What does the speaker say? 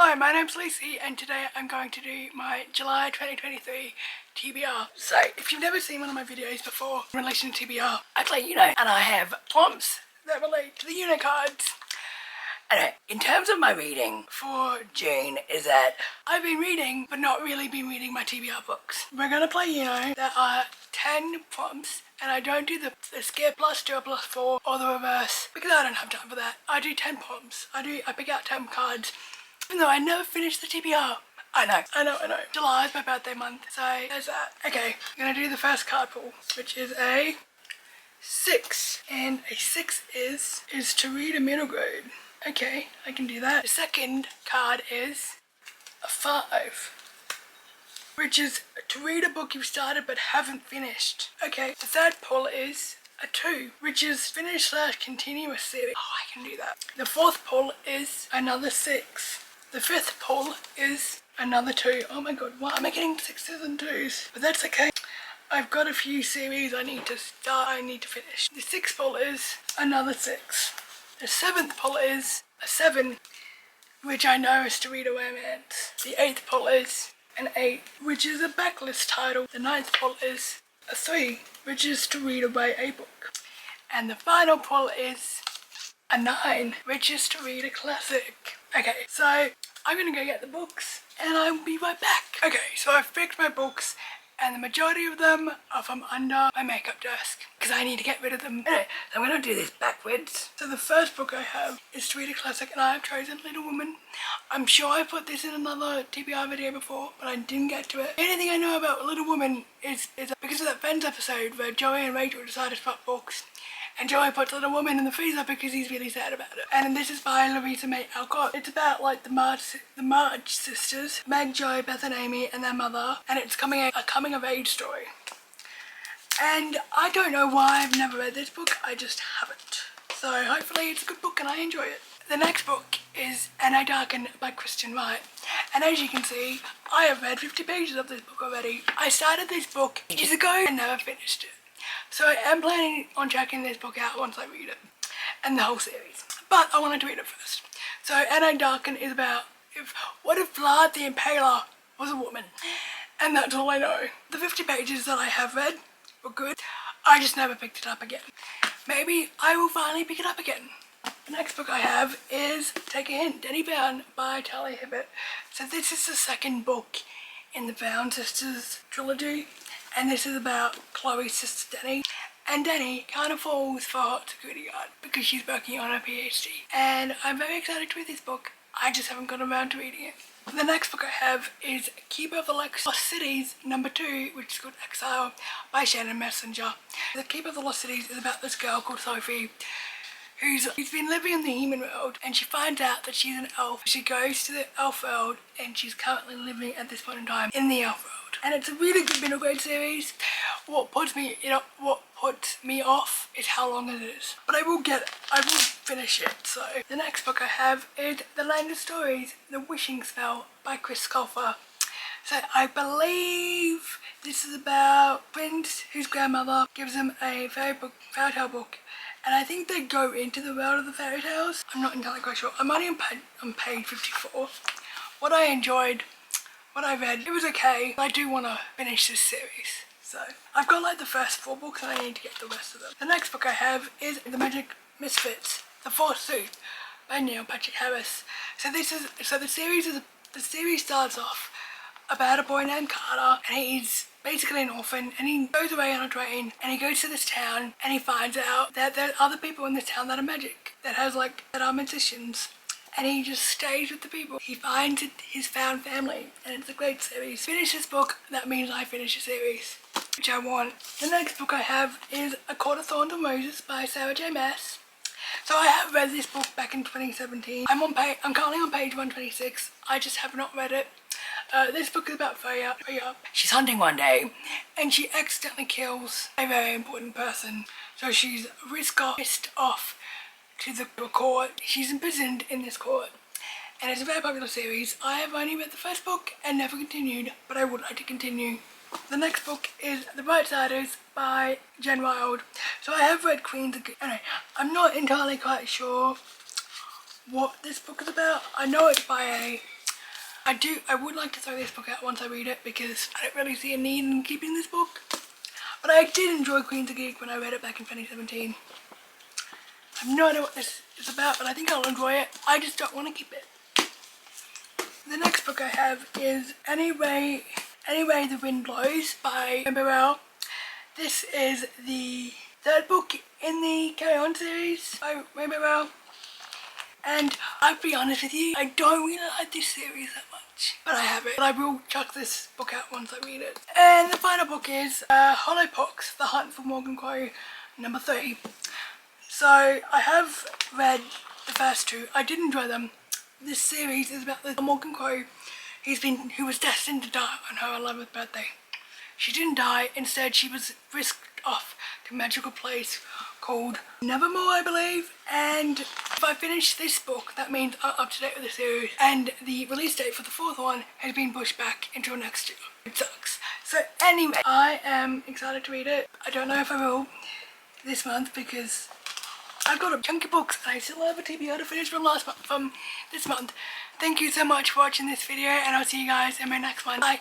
Hi, my name's Lucy and today I'm going to do my July 2023 TBR. So, if you've never seen one of my videos before in relation to TBR, I'd let you know. And I have prompts that relate to the Uno cards. Anyway, in terms of my reading for June is that I've been reading but not really been reading my TBR books. We're going to play Uno. There are 10 prompts and I don't do the skip +2 or +4 or the reverse because I don't have time for that. I do 10 prompts. I pick out 10 cards even though I never finished the TBR. I know. July is my birthday month, so there's that. Okay, I'm going to do the first card pull, which is a 6. And a 6 is to read a middle grade. Okay, I can do that. The second card is a 5, which is to read a book you've started but haven't finished. Okay, the third pull is a 2, which is finish/continue a series. Oh, I can do that. The fourth pull is another 6. The fifth pull is another 2. Oh my god, why am I getting 6s and 2s? But that's okay. I've got a few series I need to finish. The sixth pull is another 6. The seventh pull is a 7, which I know is to read a romance. The eighth pull is an 8, which is a backlist title. The ninth pull is a 3, which is to read a YA book. And the final pull is a 9, which is to read a classic. Okay, so I'm gonna go get the books and I'll be right back. Okay, so I've picked my books and the majority of them are from under my makeup desk because I need to get rid of them. Anyway, so I'm going to do this backwards. So the first book I have is to read a classic and I have chosen Little Women. I'm sure I put this in another TBR video before, but I didn't get to it. The only thing I know about Little Women is because of that Friends episode where Joey and Rachel decided to swap books. And Joey puts Little Woman in the freezer because he's really sad about it. And this is by Louisa May Alcott. It's about like the March sisters, Meg, Joy, Beth and Amy and their mother. And it's a coming of age story. And I don't know why I've never read this book, I just haven't. So hopefully it's a good book and I enjoy it. The next book is Anna Darken by Christian Wright. And as you can see, I have read 50 pages of this book already. I started this book years ago and never finished it. So I am planning on checking this book out once I read it, and the whole series. But I wanted to read it first. So Anna Darken is about what if Vlad the Impaler was a woman? And that's all I know. The 50 pages that I have read were good. I just never picked it up again. Maybe I will finally pick it up again. The next book I have is Take a Hint, Denny Brown by Talia Hibbert. So this is the second book in the Brown Sisters trilogy. And this is about Chloe's sister Denny. And Denny kind of falls for a hot security guard because she's working on her PhD. And I'm very excited to read this book. I just haven't got around to reading it. The next book I have is Keeper of the Lost Cities #2, which is called Exile by Shannon Messenger. The Keeper of the Lost Cities is about this girl called Sophie who's been living in the human world and she finds out that she's an elf. She goes to the elf world and she's currently living at this point in time in the elf world. And it's a really good middle grade series. What puts me off is how long it is. But I will finish it. So the next book I have is The Land of Stories, The Wishing Spell by Chris Colfer. So I believe this is about Prince whose grandmother gives him a fairy tale book. And I think they go into the world of the fairy tales. I'm not entirely quite sure. I'm only on page 54. What I enjoyed, what I read, it was okay. I do want to finish this series. So I've got like the first 4 books and I need to get the rest of them. The next book I have is The Magic Misfits, The Fourth Suit by Neil Patrick Harris. So the series starts off about a boy named Carter and he's basically an orphan and he goes away on a train and he goes to this town and he finds out that there are other people in this town that are magic, that are magicians. And he just stays with the people. He finds his found family and it's a great series. Finish this book, that means I finish a series, which I want. The next book I have is A Court of Thorns and Roses by Sarah J Maas. So I have read this book back in 2017. I'm currently on page 126. I just have not read it. This book is about Freya. She's hunting one day and she accidentally kills a very important person. So she's whisked off to the court. She's imprisoned in this court. And it's a very popular series. I have only read the first book and never continued, but I would like to continue. The next book is The Brightsiders by Jen Wilde. So I have read Queens of... Anyway, I'm not entirely quite sure what this book is about. I know it's by I would like to throw this book out once I read it because I don't really see a need in keeping this book. But I did enjoy Queen's a Geek when I read it back in 2017. I have no idea what this is about, but I think I'll enjoy it. I just don't want to keep it. The next book I have is Any Way the Wind Blows by tbrgame. This is the third book in the Carry On series by tbrgame. And I'll be honest with you, I don't really like this series that much, but I have it. But I will chuck this book out once I read it. And the final book is Hollow Pox, The Hunt for Morgan Crow, number 3. So I have read the first two. I did enjoy them. This series is about the Morgan Crow who was destined to die on her 11th birthday. She didn't die. Instead, she was whisked off to a magical place called Nevermore, I believe. And if I finish this book, that means I'm up to date with the series. And the release date for the fourth one has been pushed back until next year. It sucks. So anyway, I am excited to read it. I don't know if I will this month because I've got a chunk of books and I still have a TBR to finish from this month. Thank you so much for watching this video, and I'll see you guys in my next one. Bye.